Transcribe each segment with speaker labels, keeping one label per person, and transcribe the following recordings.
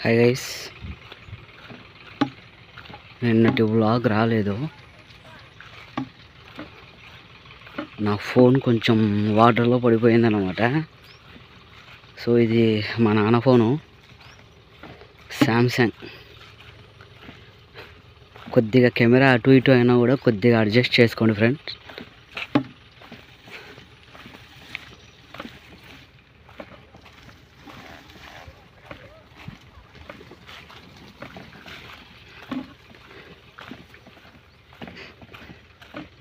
Speaker 1: Hi guys, నిన్నటి vlog రాలేదు. నా ఫోన్ కొంచెం వాటర్లో పడిపోయిందన్నమాట. సో ఇది మా నాన్న ఫోను, శాంసంగ్. కొద్దిగా కెమెరా అటు ఇటు అయినా కూడా కొద్దిగా అడ్జస్ట్ చేసుకోండి ఫ్రెండ్స్.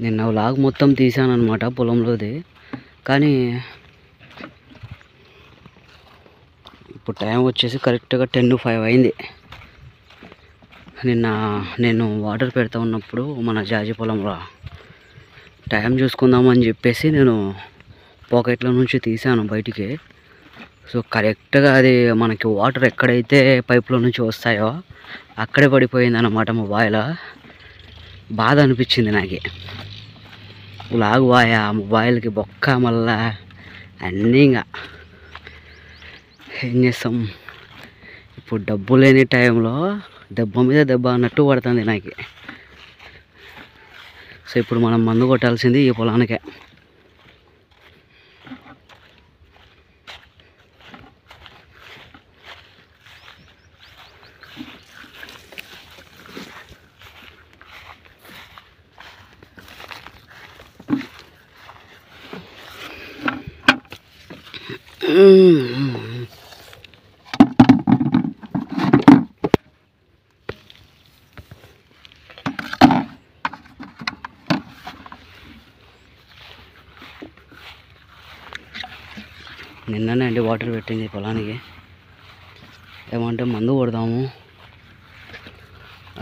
Speaker 1: నిన్న వ్లాగ్ మొత్తం తీసాను అనమాట పొలంలోది. కానీ ఇప్పుడు టైం వచ్చేసి కరెక్ట్గా 10:05 అయింది. నిన్న నేను వాటర్ పెడతా ఉన్నప్పుడు మన జాజి పొలంలో టైం చూసుకుందామని చెప్పేసి నేను పాకెట్లో నుంచి తీసాను బయటికి. సో కరెక్ట్గా అది మనకి వాటర్ ఎక్కడైతే పైప్లో నుంచి వస్తాయో అక్కడే పడిపోయింది అన్నమాట మొబైల్. బాధ అనిపించింది నాకు. వ్లాగ్ పోయా, మొబైల్కి బొక్క, మళ్ళా అన్నీ ఇంకా ఏం చేస్తాం. ఇప్పుడు డబ్బు లేని టైంలో దెబ్బ మీద దెబ్బ అన్నట్టు పడుతుంది నాకు. సో ఇప్పుడు మనం మందు కొట్టాల్సింది ఈ పొలానికే. నిన్ననే అండి వాటర్ పెట్టింది పొలానికి. ఏమంటే మందు కొడదాము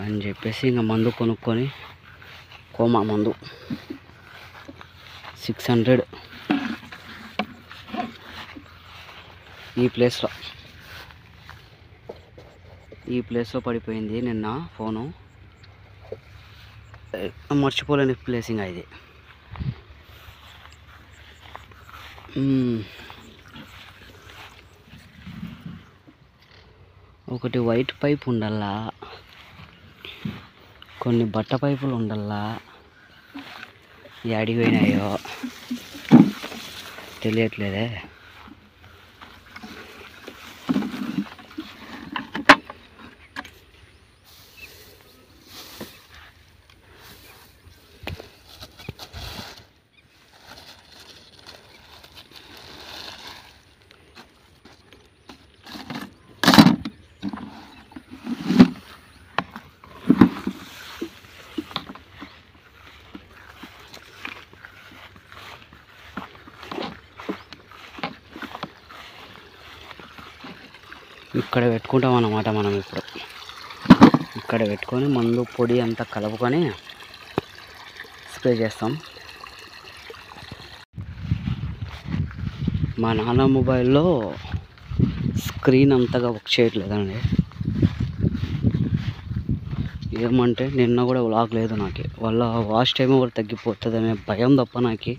Speaker 1: అని చెప్పేసి ఇంకా మందు కొనుక్కొని, కోమా మందు 600 ఈ ప్లేస్లో పడిపోయింది నిన్న ఫోను. మర్చిపోలేని ప్లేసింగ్ ఇది. ఒకటి వైట్ పైప్ ఉండాలా, కొన్ని బట్ట పైపులు ఉండాలా. యాడికి పోయినాయో తెలియట్లేదే. ఇక్కడ పెట్టుకుంటాం అన్నమాట. మనం ఇప్పుడు ఇక్కడ పెట్టుకొని మందు పొడి అంతా కలుపుకొని స్ప్రే చేస్తాం. మా నాన్న మొబైల్లో స్క్రీన్ అంతగా వర్క్ చేయట్లేదండి. ఏమంటే నిన్న కూడా వ్లాగ్ లేదు నాకు. వాళ్ళ వాచ్ టైం కూడా తగ్గిపోతుందనే భయం తప్ప నాకు.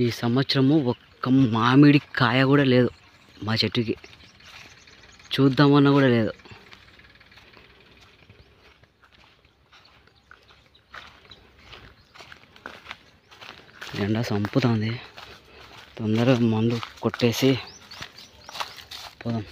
Speaker 1: ఈ సంవత్సరము ఒక్క మామిడి కాయ కూడా లేదు మా చెట్టుకి, చూద్దామన్నా కూడా లేదు. ఎండ చంపుతుంది. తొందరగా మందు కొట్టేసి పోదాం.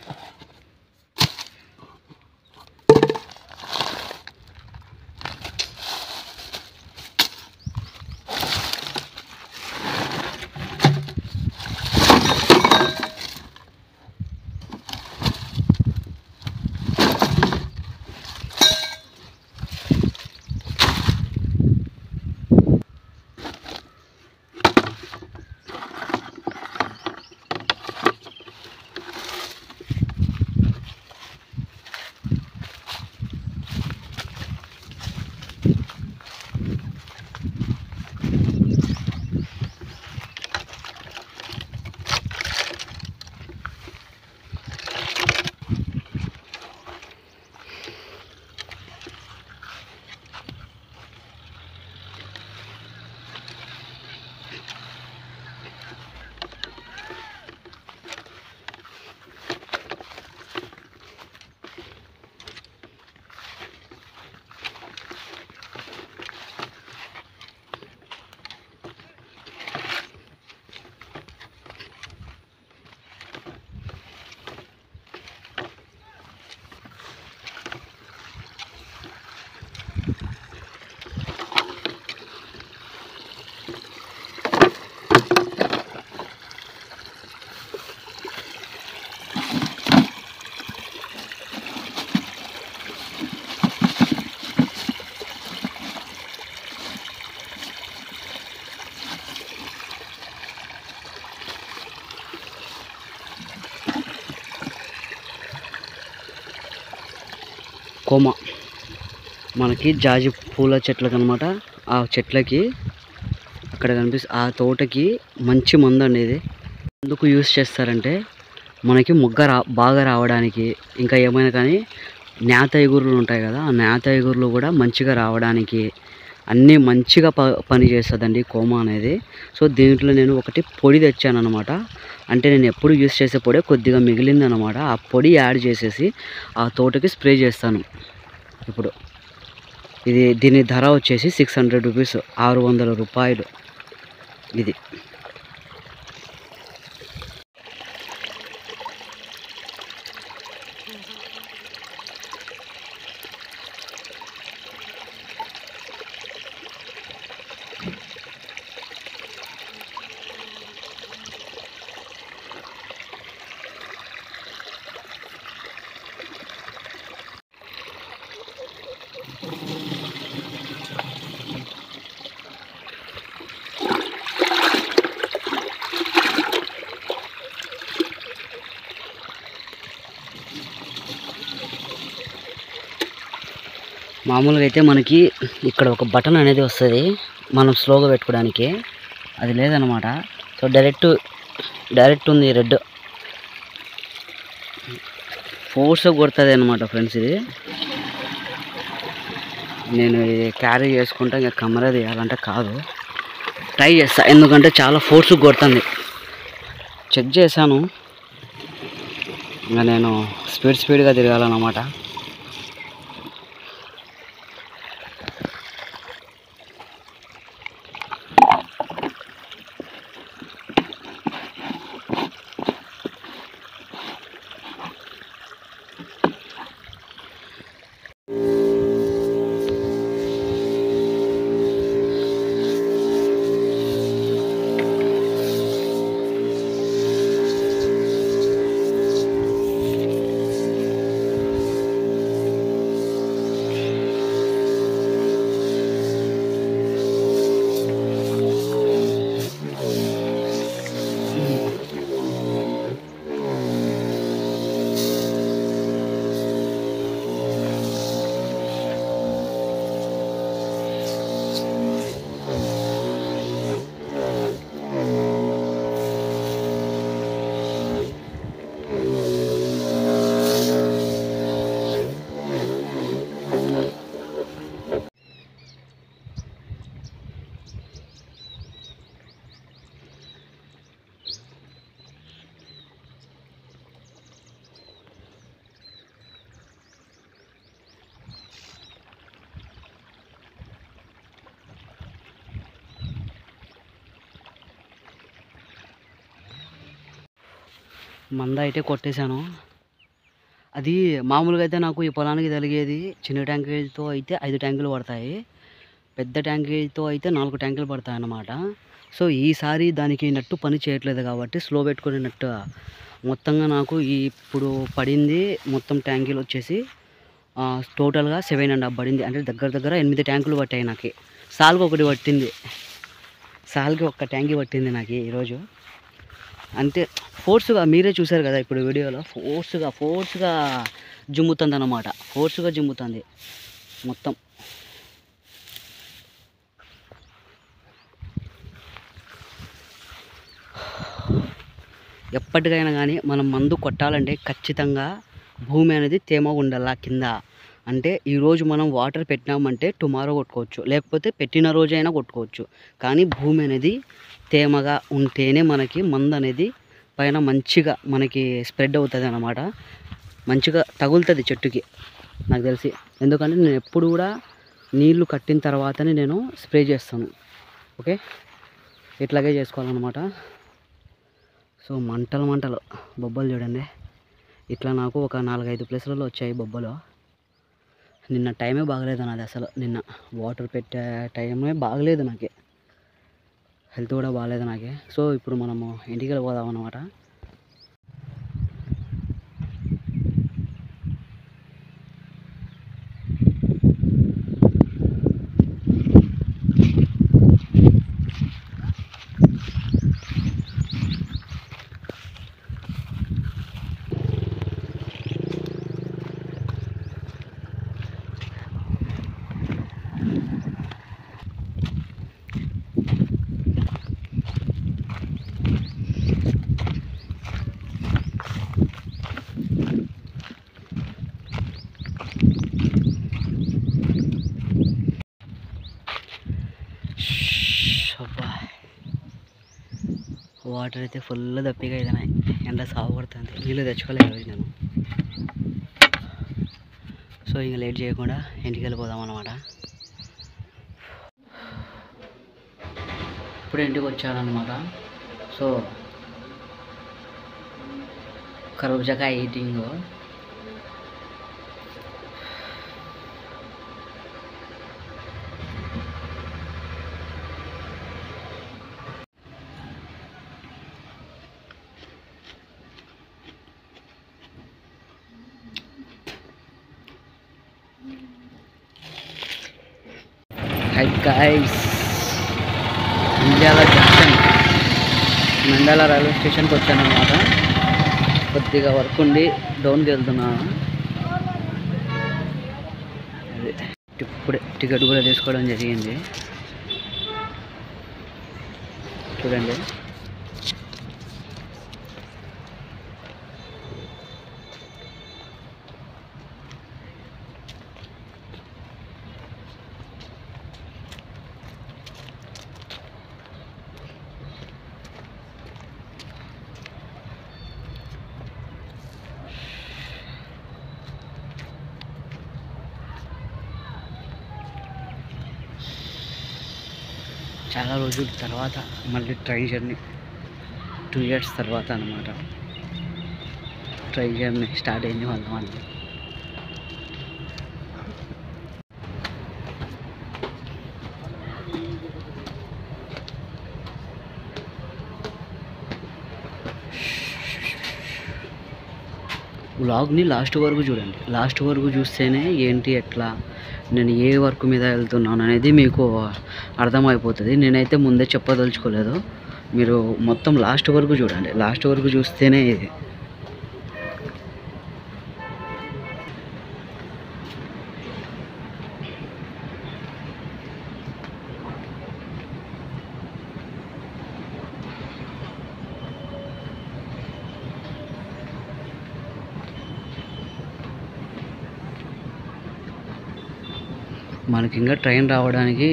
Speaker 1: కొమ్మ మనకి జాజి పూల చెట్లకు అనమాట. ఆ చెట్లకి అక్కడ ఆ తోటకి మంచి మందు అనేది ఎందుకు యూస్ చేస్తారంటే మనకి బాగా రావడానికి, ఇంకా ఏమైనా కానీ నేత ఎగురులు ఉంటాయి కదా, ఆ నేత ఎగురులు కూడా మంచిగా రావడానికి అన్నీ మంచిగా పని చేస్తుందండి కోమ అనేది. సో దీంట్లో నేను ఒకటి పొడి తెచ్చాను అనమాట. అంటే నేను ఎప్పుడు యూస్ చేసే పొడి కొద్దిగా మిగిలింది అనమాట. ఆ పొడి యాడ్ చేసేసి ఆ తోటకి స్ప్రే చేస్తాను. ఇప్పుడు దీని ధర వచ్చేసి 600 రూపీస్, 600 రూపాయలు ఇది. మామూలుగా అయితే మనకి ఇక్కడ ఒక బటన్ అనేది వస్తుంది మనం స్లోగా పెట్టుకోవడానికి, అది లేదనమాట. సో డైరెక్ట్ ఉంది రెడ్, ఫోర్స్ కొడుతుంది అనమాట ఫ్రెండ్స్. ఇది నేను ఇది క్యారీ చేసుకుంటా, ఇంకా కెమెరా తీయాలంటే కాదు, ట్రై చేస్తా, ఎందుకంటే చాలా ఫోర్స్ కొడుతుంది. చెక్ చేశాను, ఇంకా నేను స్పీడ్గా తిరగాలన్నమాట. మంద అయితే కొట్టేశాను. అది మామూలుగా అయితే నాకు ఈ పొలానికి తగిలేది చిన్న ట్యాంకులతో అయితే 5 ట్యాంకులు పడతాయి, పెద్ద ట్యాంకులతో అయితే 4 ట్యాంకులు పడతాయి అన్నమాట. సో ఈసారి దానికి నట్టు పని చేయట్లేదు కాబట్టి స్లో పెట్టుకునే నట్టు మొత్తంగా నాకు ఇప్పుడు పడింది మొత్తం ట్యాంకులు వచ్చేసి టోటల్గా 7.5 పడింది. అంటే దగ్గర 8 ట్యాంకులు పట్టాయి నాకు. సాల్కి ఒకటి పట్టింది, సాల్కి ఒక్క ట్యాంకి పట్టింది నాకు ఈరోజు. అంతే ఫోర్స్గా మీరే చూసారు కదా ఇప్పుడు వీడియోలో, ఫోర్స్గా జిమ్ముతుంది అన్నమాట, ఫోర్స్గా జిమ్ముతుంది మొత్తం. ఎప్పటికైనా కానీ మనం మందు కొట్టాలంటే ఖచ్చితంగా భూమి అనేది తేమ ఉండాలా కింద. అంటే ఈరోజు మనం వాటర్ పెట్టినామంటే టుమారో కొట్టుకోవచ్చు, లేకపోతే పెట్టిన రోజైనా కొట్టుకోవచ్చు. కానీ భూమి అనేది తేమగా ఉంటేనే మనకి మందు అనేది పైన మంచిగా మనకి స్ప్రెడ్ అవుతుంది అన్నమాట, మంచిగా తగులుతుంది చెట్టుకి నాకు తెలిసి. ఎందుకంటే నేను ఎప్పుడు కూడా నీళ్లు కట్టిన తర్వాతనే నేను స్ప్రే చేస్తాను. ఓకే, ఇట్లాగే చేసుకోవాలన్నమాట. సో మంటలు బొబ్బలు చూడండి, ఇట్లా నాకు ఒక 4-5 ప్లేస్లలో వచ్చాయి బొబ్బలు. నిన్న టైమే బాగలేదు నాది అసలు, నిన్న వాటర్ పెట్టే టైమే బాగలేదు నాకు, హెల్త్ కూడా బాగాలేదు నాకే. సో ఇప్పుడు మనము ఇంటికి వెళ్ళిపోదాం అన్నమాట. వాటర్ అయితే ఫుల్ దప్పిగా అయినాయి. ఎండ సాగు కొడుతుంది. నీళ్ళు తెచ్చుకోలేదు ఈరోజు నేను. సో ఇంకా లేట్ చేయకుండా ఇంటికి వెళ్ళిపోదాం అన్నమాట. ఇప్పుడు ఇంటికి వచ్చానమాట. సో కర్బూజాకాయ eating. Hi guys, Nandyal junction, Nandyal railway స్టేషన్కి వచ్చాను అన్నమాట. కొద్దిగా వర్క్ ఉండి డౌన్కి వెళ్తున్నాను. ఇప్పుడే టికెట్ కూడా తీసుకోవడం జరిగింది. చూడండి, చాలా రోజుల తర్వాత మళ్ళీ ట్రైన్ జర్నీ, 2 years తర్వాత అన్నమాట ట్రైన్ జర్నీ స్టార్ట్ అయింది మళ్ళీ. వ్లాగ్ని లాస్ట్ వరకు చూడండి. లాస్ట్ వరకు చూస్తేనే ఏంటి ఎట్లా నేను ఏ వర్క్ మీద వెళ్తున్నాను అనేది మీకు అర్థమైపోతుంది. నేనైతే ముందే చెప్పదలుచుకోలేదు. మీరు మొత్తం లాస్ట్ వరకు చూడండి. లాస్ట్ వరకు చూస్తేనే ఇది. మనకి ఇంకా ట్రైన్ రావడానికి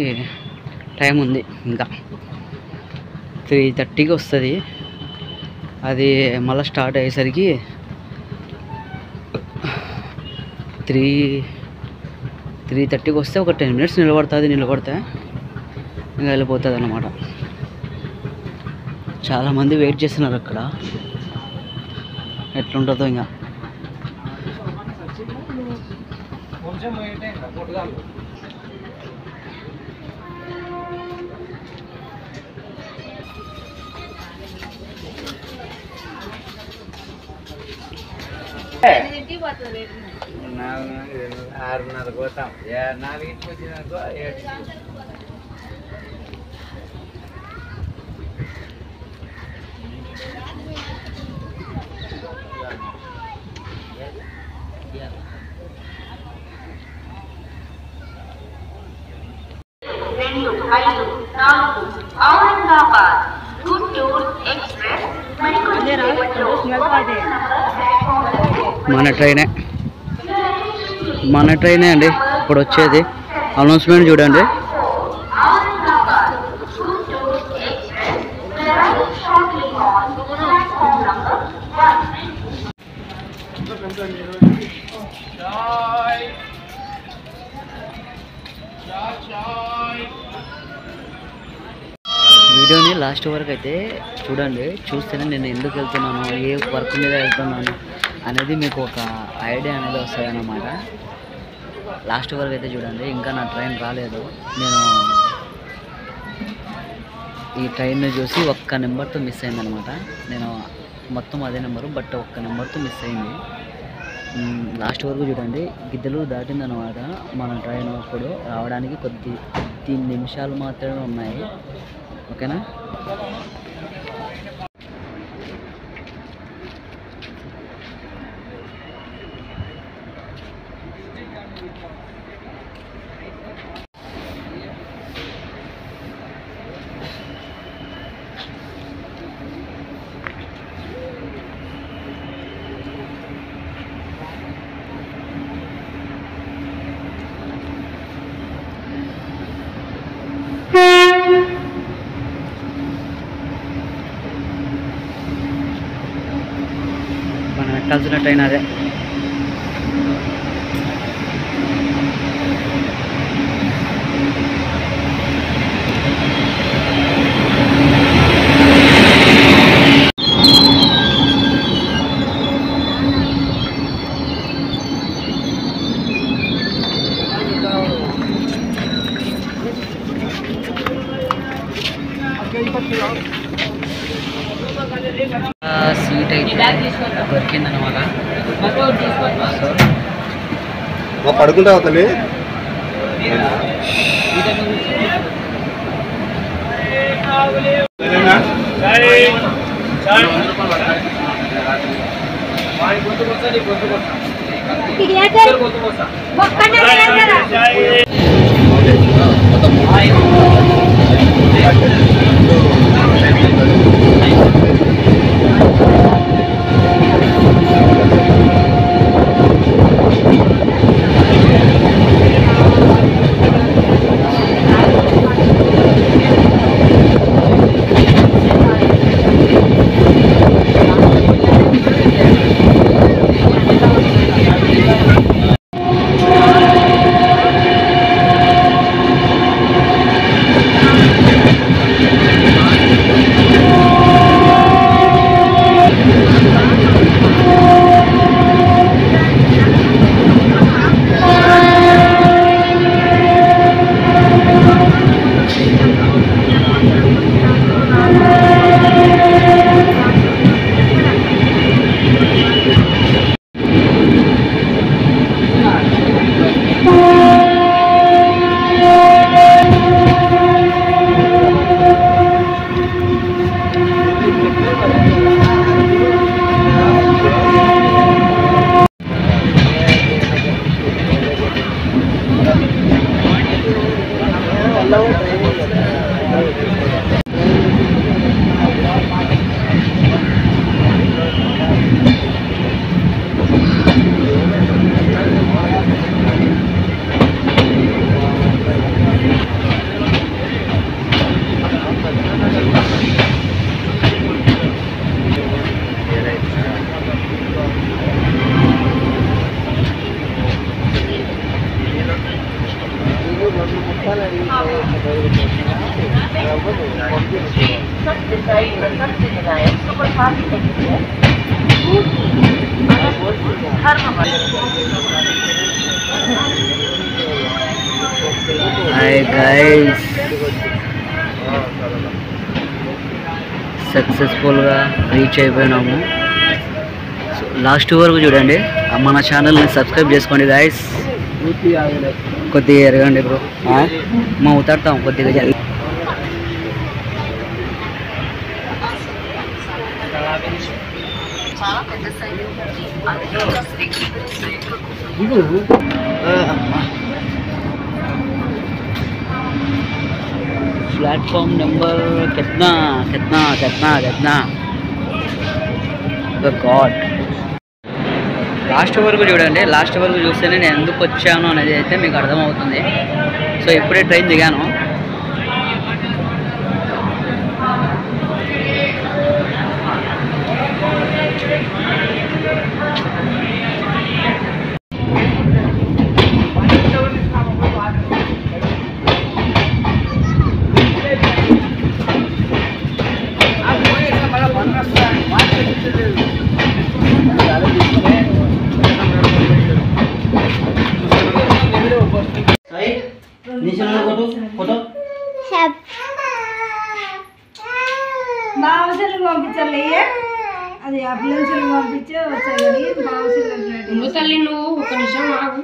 Speaker 1: టైం ఉంది. ఇంకా 3:30కి వస్తుంది. అది మళ్ళీ స్టార్ట్ అయ్యేసరికి 3:30కి వస్తే ఒక 10 minutes నిలబడితే ఇంకా వెళ్ళిపోతుంది అన్నమాట. చాలామంది వెయిట్ చేస్తున్నారు అక్కడ. ఎట్లుంటుందో ఇంకా.
Speaker 2: ఆరున్నరకు పోతాం. 4కి వచ్చినాకో 7.
Speaker 3: ఔరంగాబాద్ గుంటూరు ఎక్స్ప్రెస్
Speaker 1: మన ట్రైనే అండి ఇప్పుడు వచ్చేది. అనౌన్స్మెంట్ చూడండి. వీడియోని లాస్ట్ వరకు అయితే చూడండి. చూస్తేనే నేను ఎందుకు వెళ్తున్నాను, ఏ వర్క్ మీద వెళ్తున్నాను అనేది మీకు ఒక ఐడియా అనేది వస్తుంది అన్నమాట. లాస్ట్ వరకు అయితే చూడండి. ఇంకా నా ట్రైన్ రాలేదు. నేను ఈ ట్రైన్ చూసి ఒక్క నెంబర్తో మిస్ అయిందనమాట. నేను మొత్తం అదే నెంబరు, బట్ ఒక్క నెంబర్తో మిస్ అయింది. లాస్ట్ వరకు చూడండి. గిద్దలు దాటిందనమాట మన ట్రైన్. అప్పుడు రావడానికి కొద్ది నిమిషాలు మాత్రమే ఉన్నాయి. ఓకేనా. ఎక్కాల్సినట్టయినా అదే. సీట్ అయితే దొరికిందనమాట.
Speaker 4: పడుకుంటా తల్లి.
Speaker 1: హాయ్ గైస్, సక్సెస్ఫుల్గా రీచ్ అయిపోయినాము. లాస్ట్ వరకు చూడండి, మన ఛానల్ని సబ్స్క్రైబ్ చేసుకోండి గైస్. కొద్దిగా ఎరగండి బ్రో, మా ఉతాడతాం కొద్దిగా జరిగి. प्लेटफॉर्म नंबर कितना कितना कितना कितना गॉड. లాస్ట్ వరకు చూడండి, లాస్ట్ వరకు చూస్తేనే నేను ఎందుకు వచ్చాను అనేది అయితే మీకు అర్థమవుతుంది. సో ఇప్పుడే ట్రైన్ దిగాను.
Speaker 5: బావసలు పంపించాలి, అది అంబులెన్స్ పంపించే వచ్చాయి. బావసలు తల్లి నువ్వు ఒక నిమిషం ఆగు.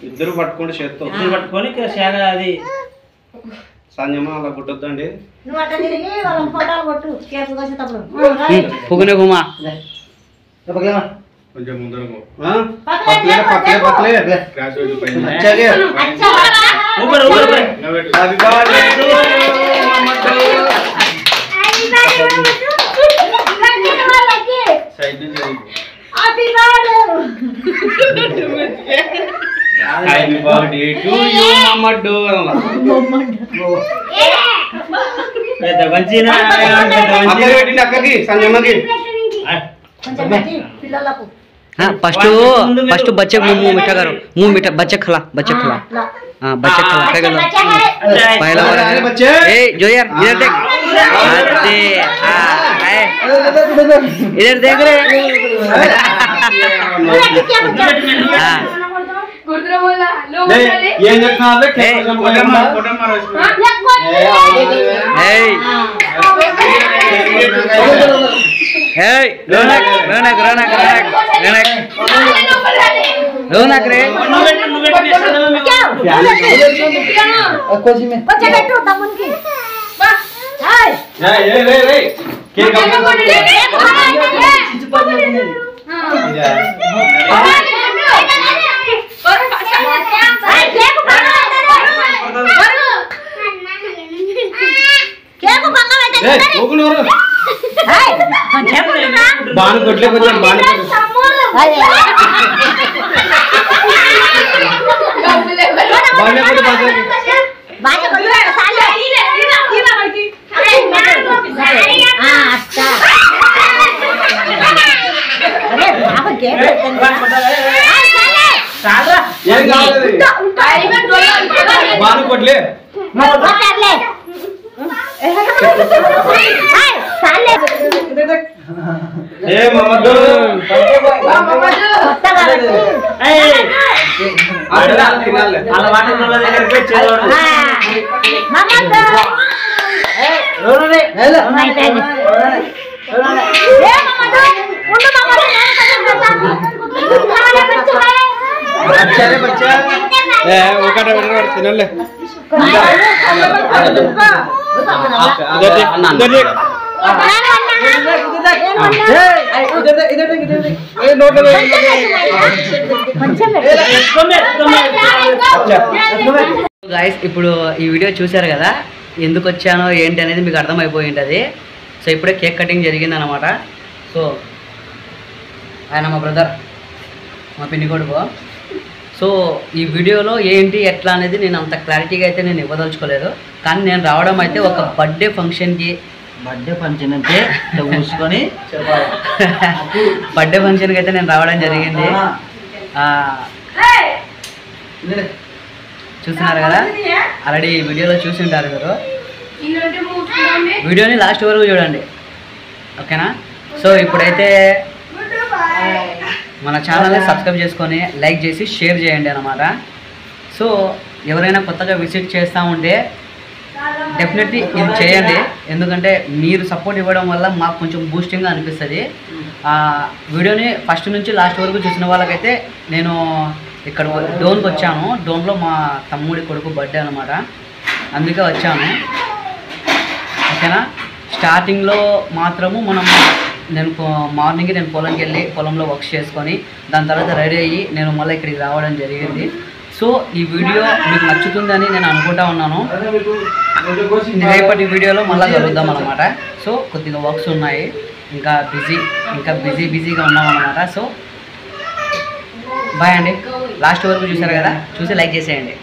Speaker 4: ఇద్దరు పట్టుకోండి, చేత్తో ఇద్దరు పట్టుకొని అది సంజమా అలా కొట్టొద్దండి.
Speaker 5: నువ్వు అట్లా తిరిగి వాళ్ళ ఫోటోలు కొట్టు కేసు కోసేటప్పుడు.
Speaker 1: పుగునే గుమా
Speaker 4: కొంచెం ముందరకు హ్యాపీ బర్త్డే టు యూ మమ్మడ్డు పెద్ద మంచినా అక్కకి సంజమ్మకి
Speaker 1: फर्स्ट बच्चे मुंह मीठा करो मुंह मीठा बच्चे खिला हाँ बच्चे खिला क्या करो पहला वाला ए जो यार इधर देख इधर देख रहे हाँ
Speaker 4: ये देखना है फोटो मारो
Speaker 1: रोनक रोनक रोनक रोनक रोनक रे
Speaker 4: బాను కొట్లే కొంచెం బాను బానే కొట్టు బానే బాను కొట్లే ఏ మమ్మడు అలా వాటర్ల దగ్గరికి వచ్చేవాడు
Speaker 5: మమ్మడు ఏ రోనరే ఏ మమ్మడు ఉండు మమ్మడు
Speaker 4: अच्छा रे बच्चा ए ఒకట ఒకట తినలే
Speaker 1: గాయస్ ఇప్పుడు ఈ వీడియో చూశారు కదా ఎందుకు వచ్చానో ఏంటి అనేది మీకు అర్థమైపోయి ఉంటుంది సో ఇప్పుడే కేక్ కటింగ్ జరిగింది అనమాట సో ఆయన మా బ్రదర్ మా పిన్ని కొడుకు సో ఈ వీడియోలో ఏంటి ఎట్లా అనేది నేను అంత క్లారిటీగా అయితే నేను ఇవ్వదలుచుకోలేదు కానీ నేను రావడం అయితే ఒక బర్త్డే ఫంక్షన్కి
Speaker 2: బర్త్డే ఫంక్షన్ అంటే మూసుకొని
Speaker 1: బర్త్డే ఫంక్షన్కి అయితే నేను రావడం జరిగింది చూస్తున్నారు కదా ఆల్రెడీ వీడియోలో చూసి ఉంటారు మీరు వీడియోని లాస్ట్ వరకు చూడండి ఓకేనా సో ఇప్పుడైతే మన ఛానల్ని సబ్స్క్రైబ్ చేసుకొని లైక్ చేసి షేర్ చేయండి అన్నమాట సో ఎవరైనా కొత్తగా విజిట్ చేస్తూ ఉంటే డెఫినెట్లీ ఇది చేయండి ఎందుకంటే మీరు సపోర్ట్ ఇవ్వడం వల్ల మాకు కొంచెం బూస్టింగ్గా అనిపిస్తుంది వీడియోని ఫస్ట్ నుంచి లాస్ట్ వరకు చూసిన వాళ్ళకైతే నేను ఇక్కడ డోన్కి వచ్చాను డోన్లో మా తమ్ముడి కొడుకు బర్త్డే అనమాట అందుకే వచ్చాను ఓకేనా స్టార్టింగ్లో మాత్రము నేను మార్నింగ్ నేను పొలంకి వెళ్ళి పొలంలో వర్క్ చేసుకొని దాని తర్వాత రెడీ అయ్యి నేను మళ్ళీ ఇక్కడికి రావడం జరిగింది సో ఈ వీడియో మీకు నచ్చుతుందని నేను అనుకుంటా ఉన్నాను రేపటి వీడియోలో మళ్ళీ కలుద్దాం అనమాట సో కొద్దిగా వర్క్స్ ఉన్నాయి ఇంకా బిజీగా ఉన్నాం అనమాట సో బాయ్ అండి లాస్ట్ వరకు చూసారు కదా చూసి లైక్ చేసేయండి